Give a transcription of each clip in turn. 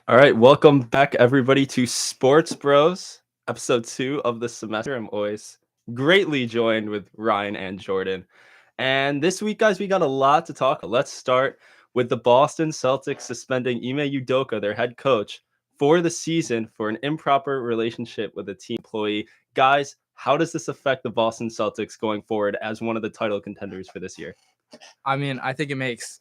All right, welcome back, everybody, to Sports Bros, episode 2 of the semester. I'm always greatly joined with Ryan and Jordan. And this week, guys, we got a lot to talk about. Let's start with the Boston Celtics suspending Ime Udoka, their head coach, for the season for an improper relationship with a team employee. Guys, how does this affect the Boston Celtics going forward as one of the title contenders for this year? I mean, I think it makes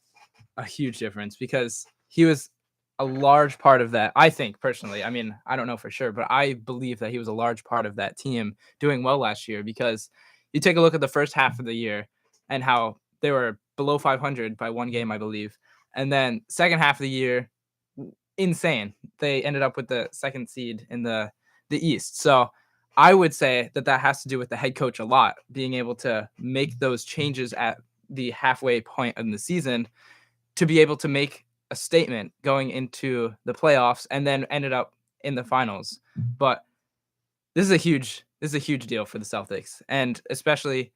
a huge difference because he was a large part of that. I think personally, I mean, I don't know for sure, but I believe that he was a large part of that team doing well last year because you take a look at the first half of the year and how they were below 500 by one game, I believe. And then second half of the year, insane. They ended up with the second seed in the East. So I would say that has to do with the head coach a lot, being able to make those changes at the halfway point in the season to be able to make a statement going into the playoffs and then ended up in the finals. But this is a huge deal for the Celtics, and especially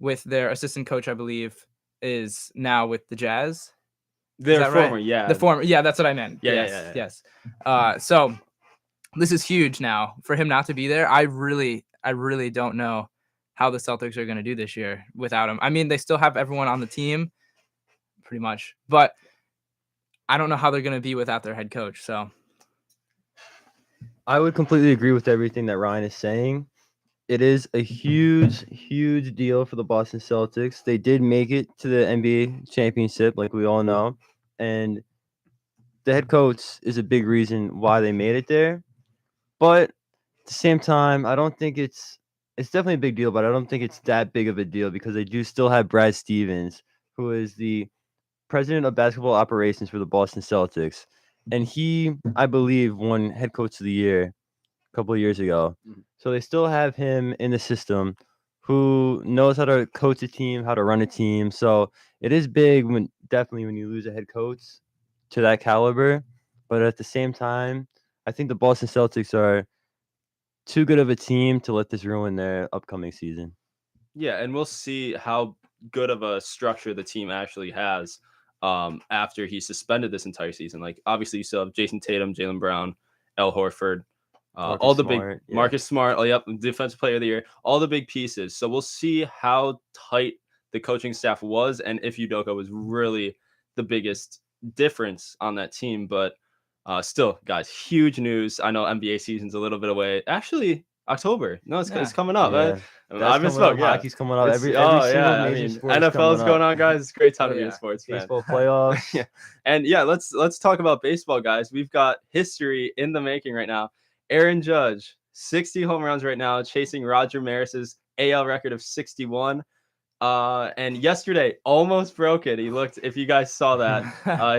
with their assistant coach, I believe, is now with the Jazz. Their that former, right? yeah. The former, yeah, that's what I meant. Yeah. Yes. So this is huge now for him not to be there. I really don't know how the Celtics are going to do this year without him. I mean, they still have everyone on the team, pretty much, but I don't know how they're going to be without their head coach. So I would completely agree with everything that Ryan is saying. It is a huge deal for the Boston Celtics. They did make it to the NBA championship, like we all know, and the head coach is a big reason why they made it there. But at the same time, I don't think it's definitely a big deal, but I don't think it's that big of a deal because they do still have Brad Stevens, who is the president of basketball operations for the Boston Celtics, and he, I believe, won head coach of the year a couple of years ago. Mhm. So they still have him in the system who knows how to coach a team, how to run a team. So it is big when definitely when you lose a head coach to that caliber. But at the same time, I think the Boston Celtics are too good of a team to let this ruin their upcoming season. Yeah, and we'll see how good of a structure the team actually has after he suspended this entire season. Like, obviously, you still have Jason Tatum, Jalen Brown, Al Horford, all Marcus the big Smart, yeah. Marcus Smart. Oh, yep, Defensive Player of the Year, all the big pieces. So we'll see how tight the coaching staff was, and if Udoka was really the biggest difference on that team. But still, guys, huge news. I know NBA season's a little bit away. Actually, October. No, it's coming up. Yeah. I That's coming up. misspoke. Yeah, Hockey's coming up. it's Every single I major mean, sport is NFL is coming going up. on, guys. It's a great time Oh, to be a yeah. sports fan. Baseball playoffs. Yeah. And yeah, let's talk about baseball, guys. We've got history in the making right now. Aaron Judge, 60 home runs right now, chasing Roger Maris's AL record of 61. And yesterday almost broke it. He looked, if you guys saw that,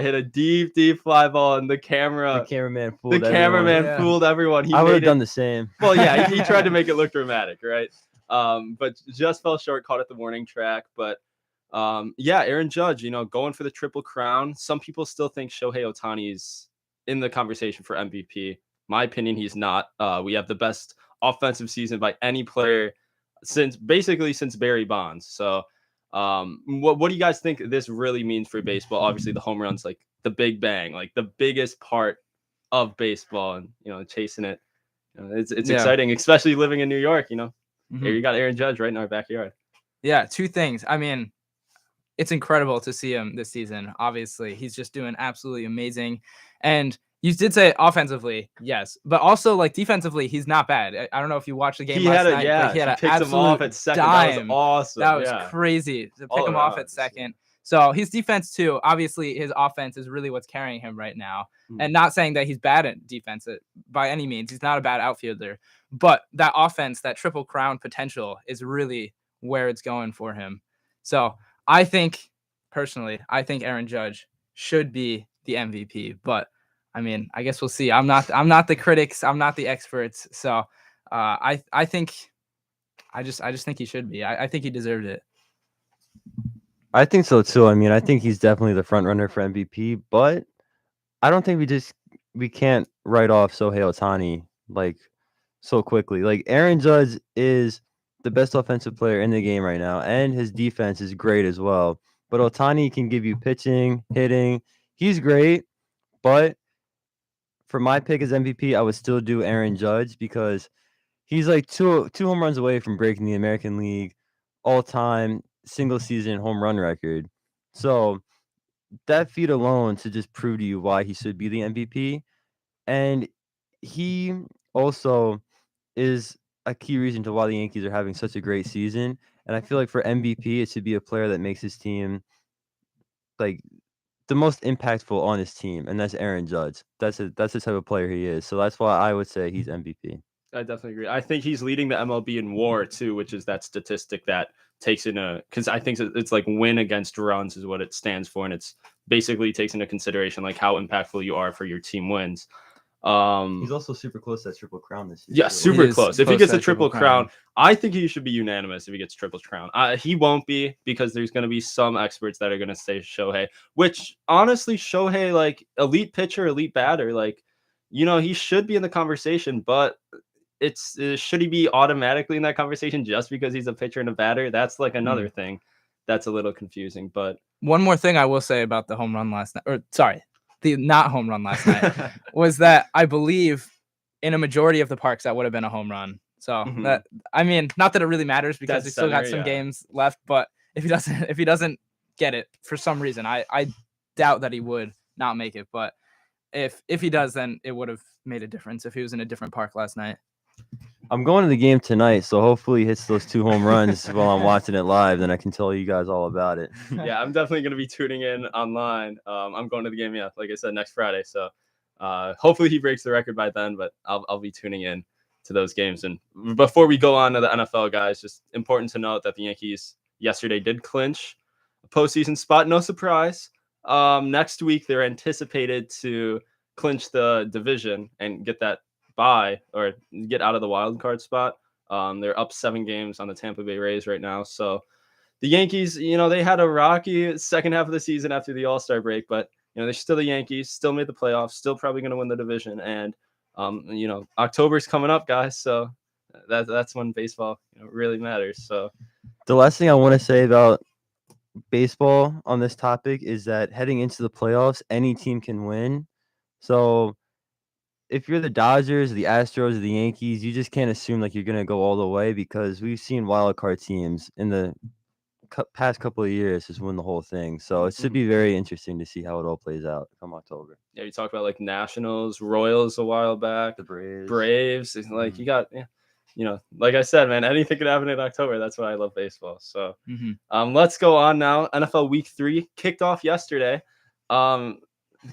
hit a deep fly ball, and the cameraman fooled cameraman Yeah. fooled everyone. He I would made have done it. the same. Well, yeah, he tried to make it look dramatic, right? But just fell short, caught at the warning track. But yeah, Aaron Judge, going for the triple crown. Some people still think Shohei Ohtani is in the conversation for MVP. My opinion, he's not. We have the best offensive season by any player since Barry Bonds. So what do you guys think this really means for baseball? Obviously, the home runs, like the big bang, like the biggest part of baseball, and chasing it. It's Yeah. exciting, especially living in New York. Here Mhm. you got Aaron Judge right in our backyard. Yeah, two things. I mean, it's incredible to see him this season. Obviously, he's just doing absolutely amazing. And you did say offensively, yes, but also like defensively, he's not bad. I don't know if you watched the game last night. Like, he had an picked him absolute off at second. dime. That was awesome. That was yeah. crazy to All pick him off around, at second. So his defense too. Obviously, his offense is really what's carrying him right now. And not saying that he's bad at defense by any means. He's not a bad outfielder, but that offense, that triple crown potential, is really where it's going for him. So I think personally, Aaron Judge should be the MVP. But I mean, I guess we'll see. I'm not the critics. I'm not the experts. So I think I just think he should be. I think he deserved it. I think so too. I mean, I think he's definitely the front runner for MVP, but I don't think we can't write off Shohei Ohtani like so quickly. Like Aaron Judge is the best offensive player in the game right now, and his defense is great as well. But Ohtani can give you pitching, hitting. He's great, but for my pick as MVP, I would still do Aaron Judge because he's like two home runs away from breaking the American League all-time single season home run record. So that feat alone to just prove to you why he should be the MVP. And he also is a key reason to why the Yankees are having such a great season. And I feel like for MVP, it should be a player that makes his team like the most impactful on his team, and that's Aaron Judge. That's the type of player he is. So that's why I would say he's MVP. I definitely agree. I think he's leading the MLB in WAR too, which is that statistic that takes because I think it's like win against runs is what it stands for, and it's basically takes into consideration like how impactful you are for your team wins. He's also super close to that Triple Crown this year. Yeah, super close. If he gets a Triple Crown, I think he should be unanimous if he gets Triple Crown. He won't be because there's going to be some experts that are going to say Shohei, which honestly, Shohei, like elite pitcher, elite batter, like, he should be in the conversation, but should he be automatically in that conversation just because he's a pitcher and a batter? That's like another thing that's a little confusing. But one more thing I will say about the home run last night, or sorry, the not home run last night, was that I believe in a majority of the parks that would have been a home run. So that, I mean, not that it really matters because we still got some games left, but if he doesn't get it for some reason, I doubt that he would not make it. But if he does, then it would have made a difference if he was in a different park last night. I'm going to the game tonight, so hopefully he hits those 2 home runs while I'm watching it live. Then I can tell you guys all about it. Yeah, I'm definitely going to be tuning in online. I'm going to the game, like I said, next Friday. So hopefully he breaks the record by then, but I'll be tuning in to those games. And before we go on to the NFL, guys, just important to note that the Yankees yesterday did clinch a postseason spot. No surprise. Next week, they're anticipated to clinch the division and get that bye or get out of the wild card spot. They're up 7 games on the Tampa Bay Rays right now. So the Yankees, they had a rocky second half of the season after the All-Star break, but they're still the Yankees, still made the playoffs, still probably going to win the division. And October's coming up, guys. So that's when baseball really matters. So the last thing I want to say about baseball on this topic is that heading into the playoffs, any team can win. So if you're the Dodgers, the Astros, or the Yankees, you just can't assume like you're going to go all the way because we've seen wild card teams in the past couple of years just win the whole thing. So it should be very interesting to see how it all plays out come October. Yeah, you talk about like Nationals, Royals a while back, the Braves. It's like you got, like I said, man, anything can happen in October. That's why I love baseball. So let's go on now. NFL Week 3 kicked off yesterday.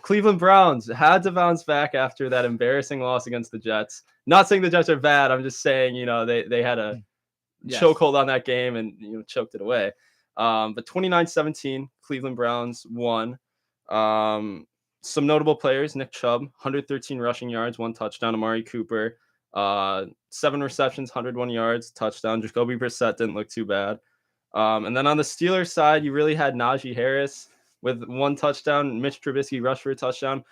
Cleveland Browns had to bounce back after that embarrassing loss against the Jets. Not saying the Jets are bad. I'm just saying, they had a chokehold on that game and choked it away. But 29-17, Cleveland Browns won. Some notable players: Nick Chubb, 113 rushing yards, 1 touchdown. Amari Cooper, 7 receptions, 101 yards, touchdown. Jacoby Brissett didn't look too bad. And then on the Steelers side, you really had Najee Harris with 1 touchdown. Mitch Trubisky rushed for a touchdown.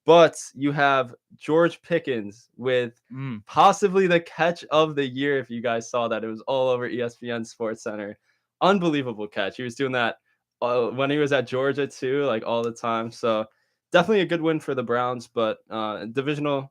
But you have George Pickens with possibly the catch of the year. If you guys saw that, it was all over ESPN Sports Center. Unbelievable catch. He was doing that when he was at Georgia too, like all the time. So definitely a good win for the Browns, but divisional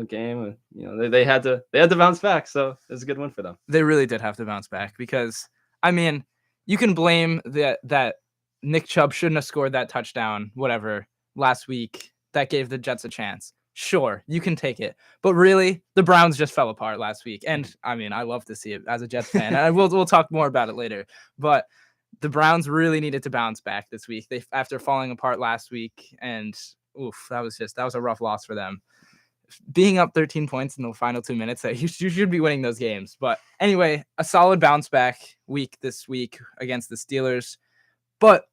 game. They had to bounce back. So it was a good win for them. They really did have to bounce back because, I mean, you can blame that Nick Chubb shouldn't have scored that touchdown, whatever, last week. That gave the Jets a chance. Sure, you can take it. But really, the Browns just fell apart last week. And, I mean, I love to see it as a Jets fan. And we'll talk more about it later. But the Browns really needed to bounce back this week. After falling apart last week. And, that was a rough loss for them. Being up 13 points in the final 2 minutes, you should be winning those games. But anyway, a solid bounce back week this week against the Steelers. But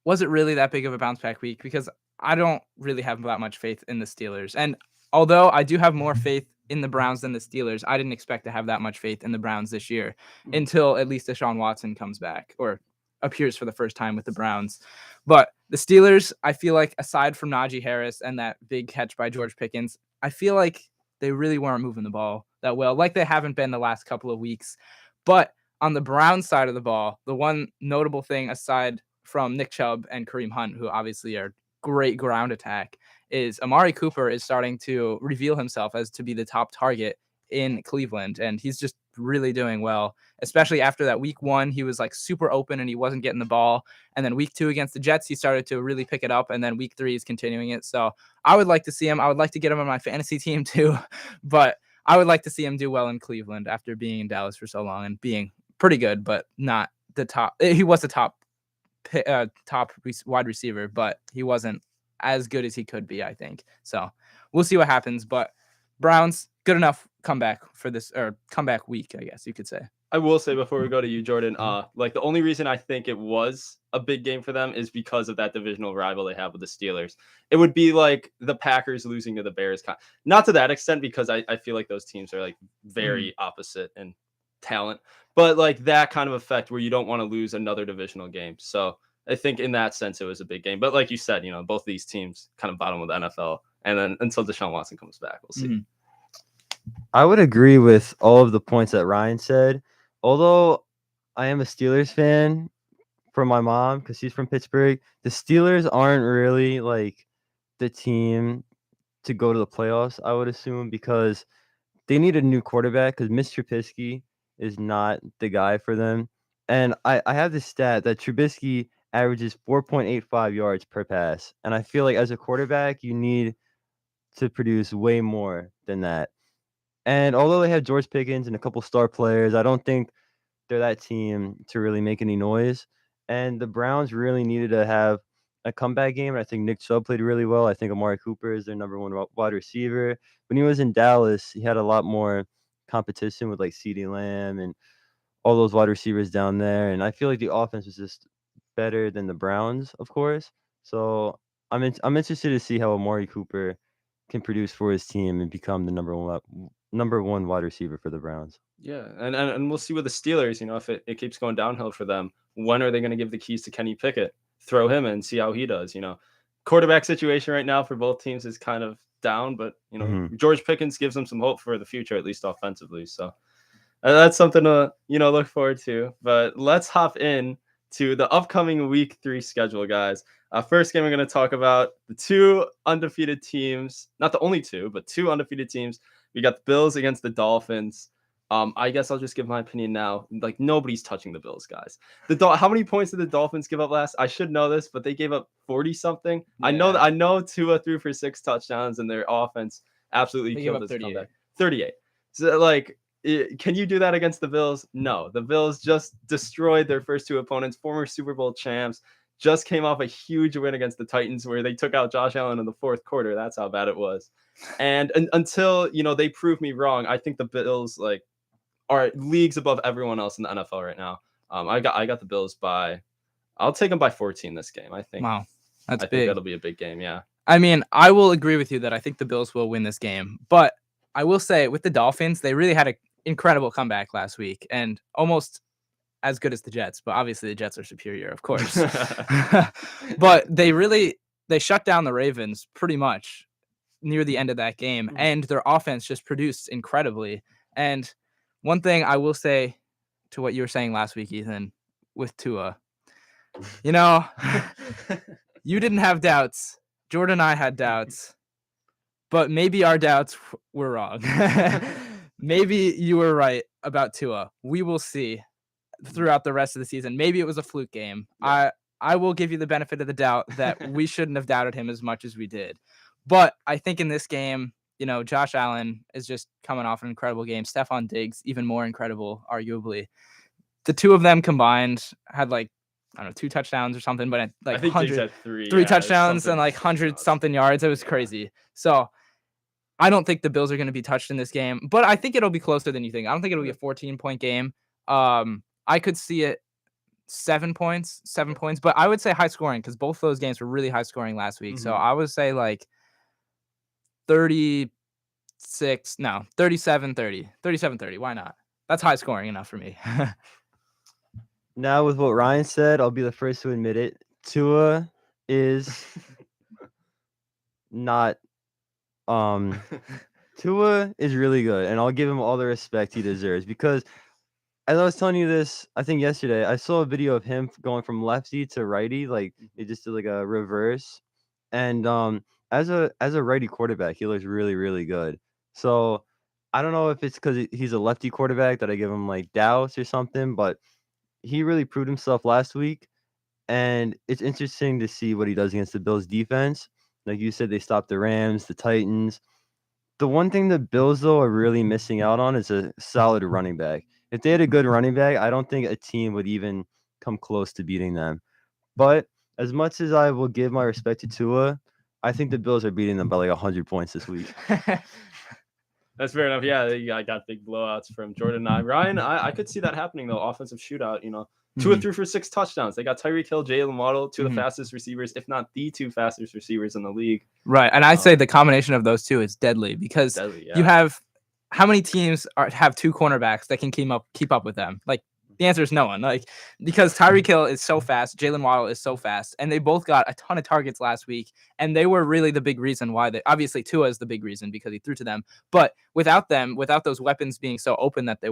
was it really that big of a bounce back week? Because I don't really have that much faith in the Steelers. And although I do have more faith in the Browns than the Steelers, I didn't expect to have that much faith in the Browns this year until at least Deshaun Watson comes back or appears for the first time with the Browns. But the Steelers, I feel like aside from Najee Harris and that big catch by George Pickens, I feel like they really weren't moving the ball that well, like they haven't been the last couple of weeks. But on the Browns side of the ball, the one notable thing aside from Nick Chubb and Kareem Hunt, who obviously are great ground attack, is Amari Cooper is starting to reveal himself as to be the top target in Cleveland, and he's just really doing well, especially after that week 1 he was like super open and he wasn't getting the ball, and then week 2 against the Jets he started to really pick it up, and then week 3 he's continuing it. So I would like to see him. I would like to get him on my fantasy team too, but I would like to see him do well in Cleveland after being in Dallas for so long and being pretty good, but not the top. He was the top wide receiver, but he wasn't as good as he could be, I think. So we'll see what happens, but Browns, good enough comeback for this, or comeback week, I guess you could say. I will say before we go to you, Jordan, like the only reason I think it was a big game for them is because of that divisional rival they have with the Steelers. It would be like the Packers losing to the Bears. Not to that extent, because I feel like those teams are like very opposite in talent, but like that kind of effect where you don't want to lose another divisional game. So I think in that sense, it was a big game. But like you said, both these teams kind of bottom of the NFL. And then until Deshaun Watson comes back, we'll see. I would agree with all of the points that Ryan said. Although I am a Steelers fan from my mom because she's from Pittsburgh, the Steelers aren't really like the team to go to the playoffs, I would assume, because they need a new quarterback because Mr. Trubisky is not the guy for them. And I have this stat that Trubisky averages 4.85 yards per pass. And I feel like as a quarterback, you need to produce way more than that. And although they have George Pickens and a couple star players, I don't think they're that team to really make any noise. And the Browns really needed to have a comeback game. And I think Nick Chubb played really well. I think Amari Cooper is their number 1 wide receiver. When he was in Dallas, he had a lot more competition with like CeeDee Lamb and all those wide receivers down there. And I feel like the offense was just better than the Browns, of course. So I'm interested to see how Amari Cooper can produce for his team and become the number one wide receiver for the Browns. Yeah, and we'll see with the Steelers, if it keeps going downhill for them, when are they going to give the keys to Kenny Pickett? Throw him in, see how he does, Quarterback situation right now for both teams is kind of down, but, George Pickens gives them some hope for the future, at least offensively. So that's something to, look forward to. But let's hop in to the upcoming week 3 schedule, guys. First game, we're going to talk about the 2 undefeated teams, not the only 2, but 2 undefeated teams. We got the Bills against the Dolphins. I guess I'll just give my opinion now. Like, nobody's touching the Bills, guys. How many points did the Dolphins give up last? I should know this, but they gave up 40 something. Yeah. I know Tua threw for 6 touchdowns, and their offense absolutely killed this comeback. 38. So, like, can you do that against the Bills? No. The Bills just destroyed their first 2 opponents, former Super Bowl champs. Just came off a huge win against the Titans where they took out Josh Allen in the 4th quarter. That's how bad it was. And until, they prove me wrong, I think the Bills, like, are leagues above everyone else in the NFL right now. I got the Bills I'll take them by 14 this game. I think. Wow, that's big. I think that'll be a big game. Yeah. I mean, I will agree with you that I think the Bills will win this game, but I will say with the Dolphins, they really had an incredible comeback last week and almost as good as the Jets, but obviously the Jets are superior, of course. But they shut down the Ravens pretty much near the end of that game, and their offense just produced incredibly. And one thing I will say to what you were saying last week, Ethan, with Tua, you didn't have doubts. Jordan and I had doubts, but maybe our doubts were wrong. Maybe you were right about Tua. We will see throughout the rest of the season. Maybe it was a fluke game. Yeah. I will give you the benefit of the doubt that we shouldn't have doubted him as much as we did. But I think in this game, Josh Allen is just coming off an incredible game. Stephon Diggs, even more incredible, arguably. The 2 of them combined had 2 touchdowns or something, but I think 3 touchdowns and 100-something yards. It was crazy. So I don't think the Bills are going to be touched in this game, but I think it'll be closer than you think. I don't think it'll be a 14-point game. I could see it 7 points, but I would say high scoring because both those games were really high scoring last week. So I would say 37-30. 37-30. Why not? That's high scoring enough for me. Now, with what Ryan said, I'll be the first to admit it. Tua is not. Tua is really good, and I'll give him all the respect he deserves because, as I was telling you this, I think yesterday, I saw a video of him going from lefty to righty, like they just did like a reverse, and as a righty quarterback, he looks really, really good. So I don't know if it's because he's a lefty quarterback that I give him like doubts or something, but he really proved himself last week. And it's interesting to see what he does against the Bills defense. Like you said, they stopped the Rams, the Titans. The one thing the Bills, though, are really missing out on is a solid running back. If they had a good running back, I don't think a team would even come close to beating them. But as much as I will give my respect to Tua, I think the Bills are beating them by like 100 points this week. That's fair enough. Yeah, I got big blowouts from Jordan and I. Ryan, I could see that happening though. Offensive shootout, 2 or 3 for 6 touchdowns. They got Tyreek Hill, Jalen Waddle, two of the fastest receivers, if not the 2 fastest receivers in the league. Right, and I say the combination of those two is deadly because you have how many teams have 2 cornerbacks that can keep up with them? Like the answer is no one. Like because Tyreek Hill is so fast, Jalen Waddle is so fast, and they both got a ton of targets last week, and they were really the big reason why obviously Tua is the big reason because he threw to them, but without them, without those weapons being so open that they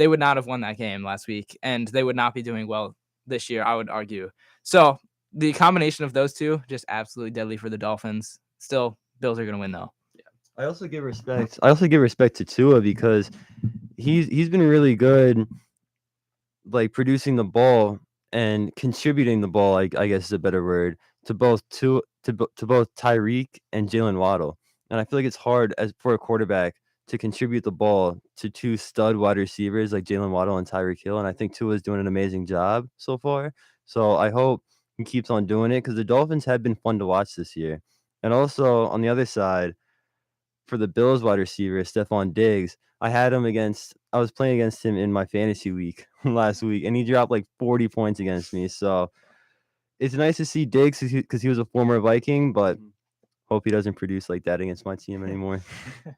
would not have won that game last week, and they would not be doing well this year, I would argue. So the combination of those two, just absolutely deadly for the Dolphins. Still, Bills are going to win, though. I also give respect to Tua because he's been really good, like producing the ball and contributing the ball. I guess is a better word to both Tyreek and Jalen Waddle. And I feel like it's hard for a quarterback to contribute the ball to 2 stud wide receivers like Jalen Waddle and Tyreek Hill. And I think Tua is doing an amazing job so far. So I hope he keeps on doing it because the Dolphins have been fun to watch this year. And also on the other side, for the Bills wide receiver, Stephon Diggs, I was playing against him in my fantasy week last week, and he dropped like 40 points against me. So it's nice to see Diggs because he was a former Viking, but hope he doesn't produce like that against my team anymore.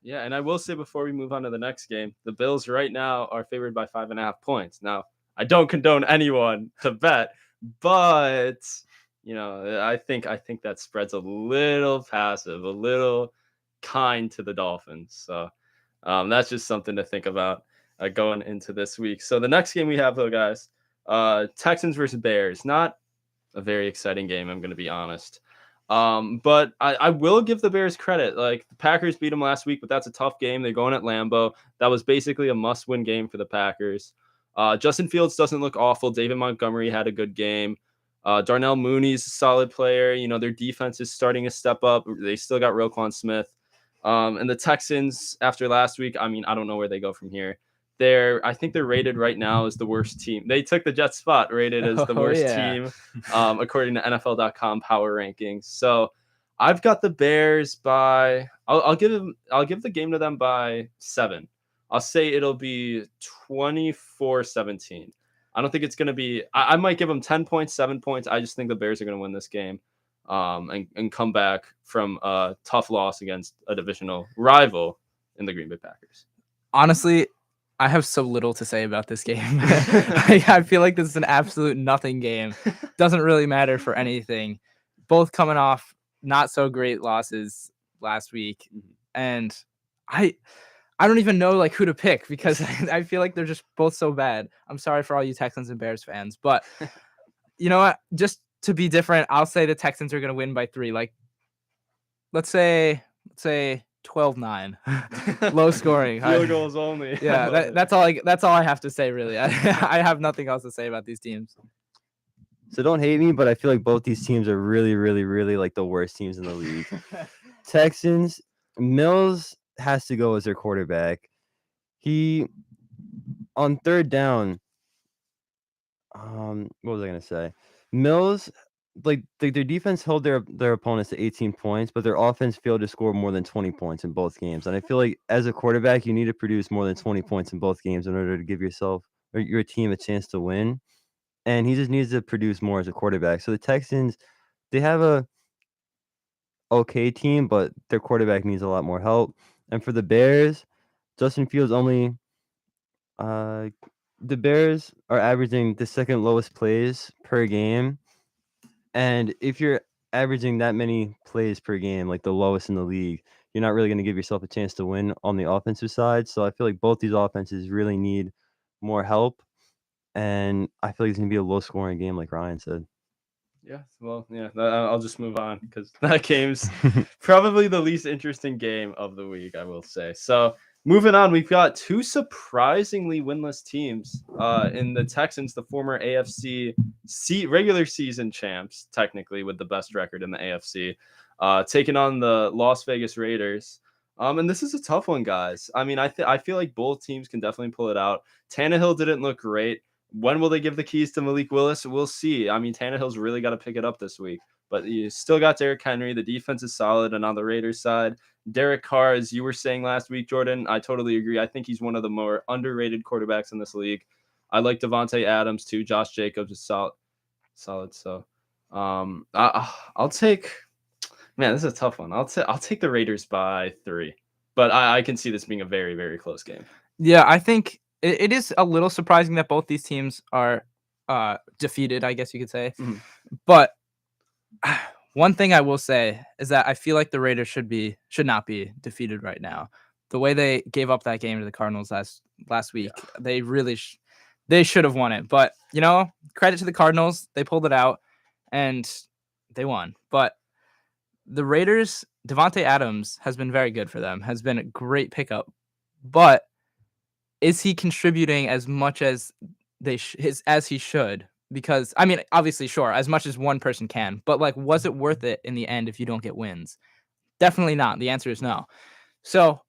Yeah, and I will say before we move on to the next game, the Bills right now are favored by 5.5 points. Now, I don't condone anyone to bet, but I think that spread's a little passive, a little kind to the Dolphins. So that's just something to think about going into this week. So the next game we have, though, guys, Texans versus Bears. Not a very exciting game, I'm going to be honest. But I will give the Bears credit. Like the Packers beat them last week, but that's a tough game. They're going at Lambeau. That was basically a must-win game for the Packers. Justin Fields doesn't look awful. David Montgomery had a good game. Darnell Mooney's a solid player. Their defense is starting to step up. They still got Roquan Smith. And the Texans, after last week, I don't know where they go from here. I think they're rated right now as the worst team. They took the Jets spot, rated as the worst team, according to NFL.com power rankings. So I've got the Bears by. I'll give the game to them by 7. I'll say it'll be 24-17. I don't think it's going to be. I might give them 10 points, 7 points. I just think the Bears are going to win this game, and come back from a tough loss against a divisional rival in the Green Bay Packers. Honestly, I have so little to say about this game. I feel like this is an absolute nothing game. Doesn't really matter for anything. Both coming off not so great losses last week. And I don't even know like who to pick because I feel like they're just both so bad. I'm sorry for all you Texans and Bears fans, but you know what? Just to be different, I'll say the Texans are going to win by 3. Like let's say 12-9. Low scoring. Field goals only. Yeah, that's all I have to say really. I have nothing else to say about these teams. So don't hate me, but I feel like both these teams are really, really, really like the worst teams in the league. Texans, Mills has to go as their quarterback. He on third down. What was I gonna say? Mills, like their defense held their opponents to 18 points, but their offense failed to score more than 20 points in both games. And I feel like as a quarterback, you need to produce more than 20 points in both games in order to give yourself or your team a chance to win. And he just needs to produce more as a quarterback. So the Texans, they have a okay team, but their quarterback needs a lot more help. And for the Bears, Justin Fields the Bears are averaging the second lowest plays per game. And if you're averaging that many plays per game, like the lowest in the league, you're not really going to give yourself a chance to win on the offensive side. So I feel like both these offenses really need more help. And I feel like it's going to be a low scoring game, like Ryan said. Yeah, well, yeah, I'll just move on because that game's probably the least interesting game of the week, I will say. So moving on, we've got two surprisingly winless teams. In the Texans, the former regular season champs, technically with the best record in the AFC, taking on the Las Vegas Raiders. And this is a tough one, guys. I mean, I feel like both teams can definitely pull it out. Tannehill didn't look great. When will they give the keys to Malik Willis? We'll see. I mean, Tannehill's really got to pick it up this week, but you still got Derrick Henry. The defense is solid, and on the Raiders side, Derek Carr, as you were saying last week, Jordan, I totally agree. I think he's one of the more underrated quarterbacks in this league. I like Devontae Adams too. Josh Jacobs is solid. So, I'll take. Man, this is a tough one. I'll take the Raiders by 3, but I can see this being a very, very close game. Yeah, I think it is a little surprising that both these teams are defeated, I guess you could say. Mhm. But one thing I will say is that I feel like the Raiders should not be defeated right now. The way they gave up that game to the Cardinals last week, they really they should have won it. But credit to the Cardinals, they pulled it out and they won. But the Raiders, Devontae Adams has been very good for them. Has been a great pickup, but is he contributing as much as as he should? Because I mean, obviously, sure, as much as one person can, but like, was it worth it in the end if you don't get wins? Definitely not. The answer is no. So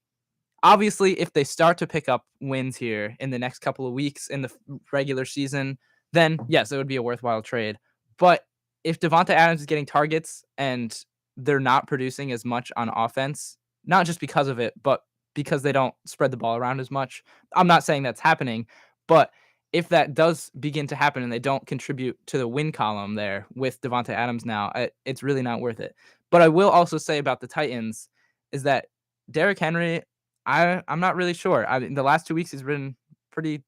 obviously, if they start to pick up wins here in the next couple of weeks in the regular season, then yes, it would be a worthwhile trade. But if Devonta Adams is getting targets and they're not producing as much on offense, not just because of it, but because they don't spread the ball around as much. I'm not saying that's happening, but if that does begin to happen and they don't contribute to the win column there with Devonta Adams now, it's really not worth it. But I will also say about the Titans is that Derrick Henry, I'm not really sure. I mean, the last 2 weeks he's been pretty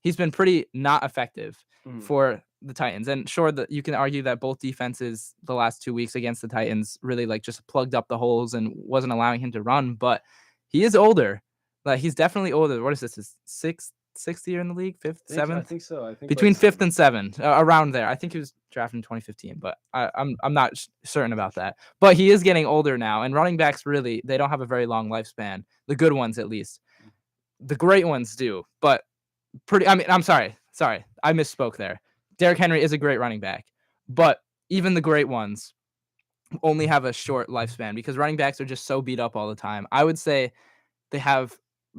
he's been pretty not effective for the Titans. And sure, that you can argue that both defenses the last 2 weeks against the Titans really like just plugged up the holes and wasn't allowing him to run, but he is older. Like, he's definitely older. What is this? His sixth year in the league? Fifth, seventh? I think so. I think Between like fifth and seventh, around there. I think he was drafted in 2015, but I'm not certain about that. But he is getting older now, and running backs really, they don't have a very long lifespan. The good ones, at least. The great ones do, but I'm sorry. I misspoke there. Derrick Henry is a great running back, but even the great ones only have a short lifespan because running backs are just so beat up all the time. I would say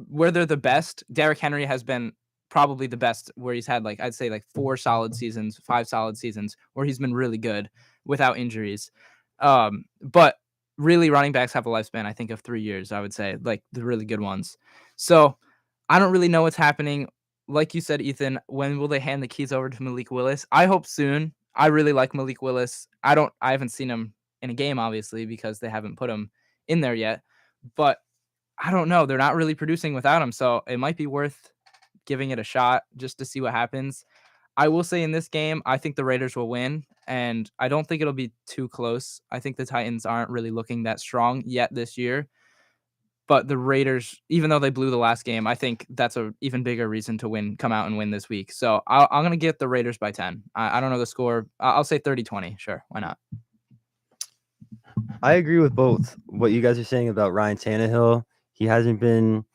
where they're the best, Derrick Henry has been probably the best, where he's had I'd say 4 solid seasons, 5 solid seasons where he's been really good without injuries. But really running backs have a lifespan, I think, of 3 years, I would say, like the really good ones. So I don't really know what's happening. Like you said, Ethan, when will they hand the keys over to Malik Willis? I hope soon. I really like Malik Willis. I haven't seen him in a game, obviously, because they haven't put him in there yet. But I don't know. They're not really producing without him, so it might be worth giving it a shot just to see what happens. I will say in this game, I think the Raiders will win, and I don't think it'll be too close. I think the Titans aren't really looking that strong yet this year. But the Raiders, even though they blew the last game, I think that's an even bigger reason to come out and win this week. So I'm going to get the Raiders by 10. I don't know the score. I'll say 30-20. Sure, why not? I agree with both what you guys are saying about Ryan Tannehill. He hasn't been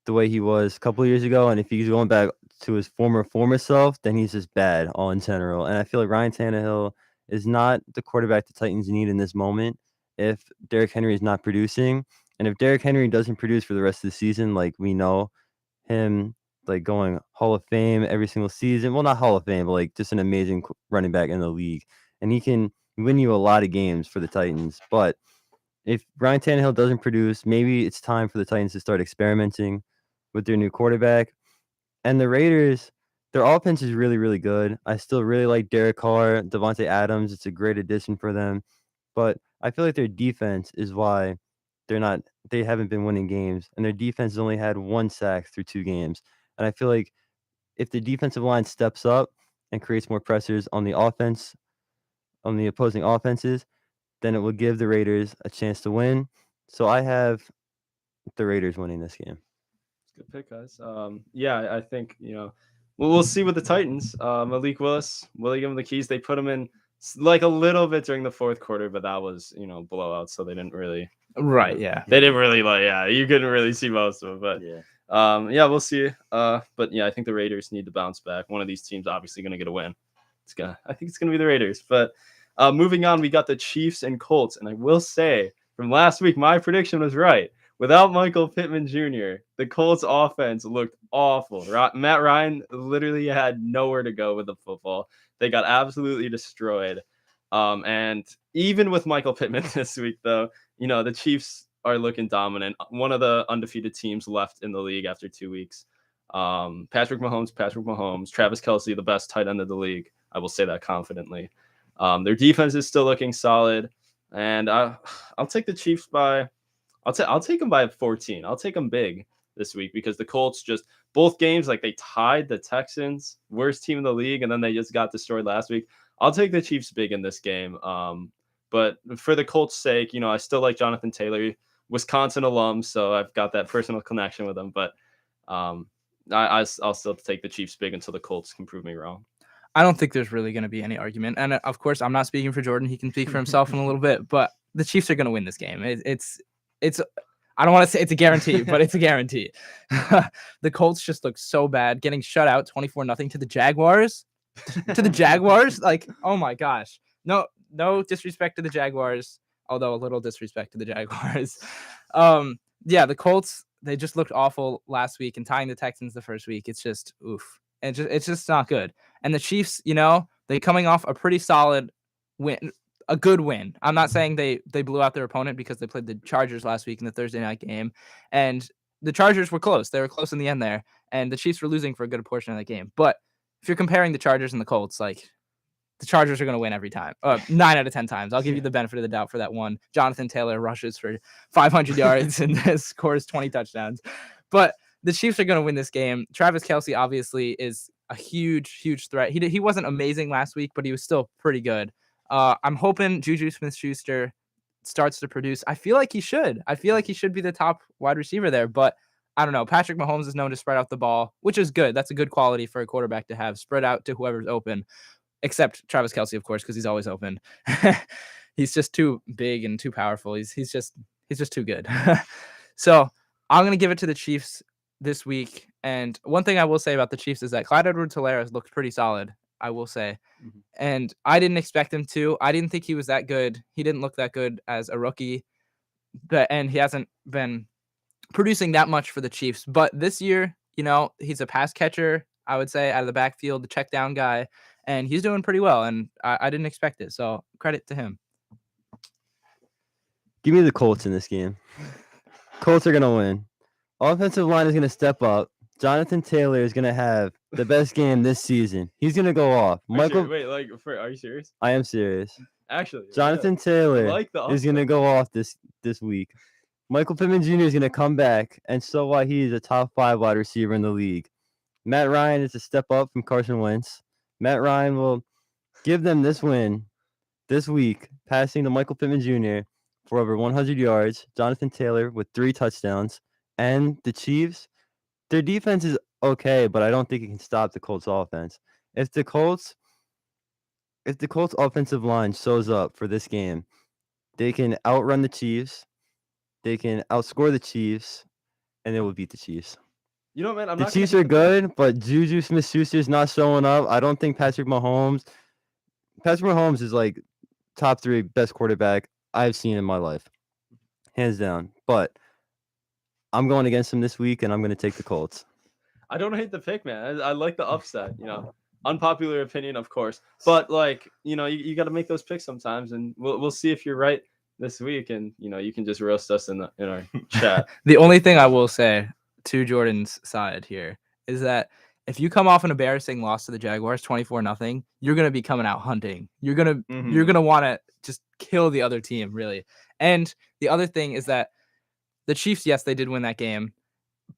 the way he was a couple of years ago, and if he's going back to his former self, then he's just bad all in general. And I feel like Ryan Tannehill is not the quarterback the Titans need in this moment if Derrick Henry is not producing. And if Derrick Henry doesn't produce for the rest of the season, like we know him going Hall of Fame every single season. Well, not Hall of Fame, but just an amazing running back in the league. And he can win you a lot of games for the Titans. But if Ryan Tannehill doesn't produce, maybe it's time for the Titans to start experimenting with their new quarterback. And the Raiders, their offense is really, really good. I still really like Derek Carr, Devontae Adams. It's a great addition for them. But I feel like their defense is why they haven't been winning games. And their defense has only had 1 sack through 2 games. And I feel like if the defensive line steps up and creates more pressures on the opposing offenses, then it will give the Raiders a chance to win. So I have the Raiders winning this game. Good pick, guys. Yeah, I think Well, we'll see with the Titans. Malik Willis, will they give him the keys? They put him in like a little bit during the fourth quarter, but that was, blowout. So they didn't really, Right. Yeah. they didn't really you couldn't really see most of it, but we'll see. But yeah, I think the Raiders need to bounce back. One of these teams obviously going to get a win. I think it's going to be the Raiders. But moving on, we got the Chiefs and Colts. And I will say from last week, my prediction was right. Without Michael Pittman Jr., the Colts offense looked awful. Matt Ryan literally had nowhere to go with the football. They got absolutely destroyed. And even with Michael Pittman this week, though, the Chiefs are looking dominant. One of the undefeated teams left in the league after 2 weeks. Patrick Mahomes, Travis Kelce, the best tight end of the league. I will say that confidently. Their defense is still looking solid. And I'll take the Chiefs by... I'll take them by 14. I'll take them big this week because the Colts both games, like they tied the Texans, worst team in the league, and then they just got destroyed last week. I'll take the Chiefs big in this game. But for the Colts' sake, I still like Jonathan Taylor, Wisconsin alum, so I've got that personal connection with him. But I'll still take the Chiefs big until the Colts can prove me wrong. I don't think there's really going to be any argument. And of course, I'm not speaking for Jordan. He can speak for himself in a little bit, but the Chiefs are going to win this game. It's I don't want to say it's a guarantee, but it's a guarantee. The Colts just look so bad, getting shut out 24-0 to the Jaguars. Like, oh my gosh. No disrespect to the Jaguars, although a little disrespect to the Jaguars. The Colts, they just looked awful last week, and tying the Texans the first week, it's just oof. And it's just not good. And the Chiefs, they coming off a pretty solid win. A good win. I'm not saying they blew out their opponent because they played the Chargers last week in the Thursday night game, and the Chargers were close. They were close in the end there, and the Chiefs were losing for a good portion of that game. But if you're comparing the Chargers and the Colts, like the Chargers are going to win every time. 9 out of 10 times. I'll give you the benefit of the doubt for that one. Jonathan Taylor rushes for 500 yards and scores 20 touchdowns. But the Chiefs are going to win this game. Travis Kelce obviously is a huge, huge threat. He wasn't amazing last week, but he was still pretty good. I'm hoping Juju Smith-Schuster starts to produce. I feel like he should. Be the top wide receiver there, but I don't know. Patrick Mahomes is known to spread out the ball, which is good. That's a good quality for a quarterback to have, spread out to whoever's open, except Travis Kelce, of course, because he's always open. He's just too big and too powerful. He's just too good. So I'm going to give it to the Chiefs this week. And one thing I will say about the Chiefs is that Clyde Edwards-Helaire has looked pretty solid, I will say. Mm-hmm. And I didn't expect him to. I didn't think he was that good. He didn't look that good as a rookie. And he hasn't been producing that much for the Chiefs. But this year, he's a pass catcher, I would say, out of the backfield, the check down guy. And he's doing pretty well. And I didn't expect it. So credit to him. Give me the Colts in this game. Colts are going to win. Offensive line is going to step up. Jonathan Taylor is going to have the best game this season. He's going to go off. Are you serious? I am serious. Actually, Jonathan Taylor is going to go off this week. Michael Pittman Jr. is going to come back, and so what? He is a top 5 wide receiver in the league. Matt Ryan is a step up from Carson Wentz. Matt Ryan will give them this win this week, passing to Michael Pittman Jr. for over 100 yards. Jonathan Taylor with 3 touchdowns. And the Chiefs, their defense is okay, but I don't think it can stop the Colts offense. If the Colts offensive line shows up for this game, they can outrun the Chiefs, they can outscore the Chiefs, and they will beat the Chiefs. Man, the Chiefs are good, but Juju Smith-Schuster is not showing up. I don't think Patrick Mahomes is like top 3 best quarterback I've seen in my life, hands down. But I'm going against him this week, and I'm going to take the Colts. I don't hate the pick, man. I like the upset. Unpopular opinion, of course, but you got to make those picks sometimes, and we'll see if you're right this week, and you can just roast us in our chat. The only thing I will say to Jordan's side here is that if you come off an embarrassing loss to the Jaguars 24-0, you're gonna be coming out hunting. You're gonna want to just kill the other team, really. And the other thing is that the Chiefs, yes, they did win that game,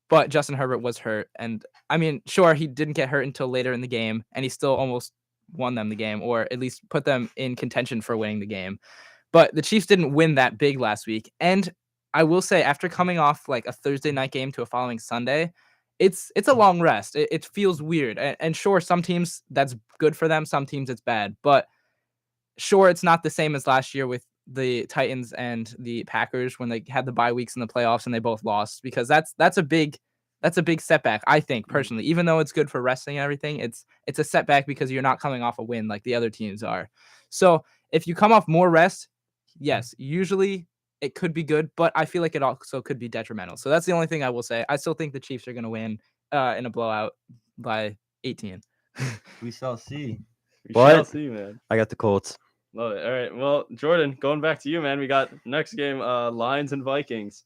but Justin Herbert was hurt. And I mean, sure, he didn't get hurt until later in the game, and he still almost won them the game, or at least put them in contention for winning the game. But the Chiefs didn't win that big last week. And I will say, after coming off like a Thursday night game to a following Sunday, it's a long rest. It feels weird. And sure, some teams that's good for them, some teams it's bad. But sure, it's not the same as last year with the Titans and the Packers when they had the bye weeks in the playoffs and they both lost, because that's a big setback, I think, personally. Even though it's good for resting and everything, it's a setback because you're not coming off a win like the other teams are. So if you come off more rest, yes, usually it could be good, but I feel like it also could be detrimental. So that's the only thing I will say. I still think the Chiefs are going to win in a blowout by 18. We shall see. We But- shall see, man. I got the Colts. Love it. All right. Well, Jordan, going back to you, man. We got next game, Lions and Vikings.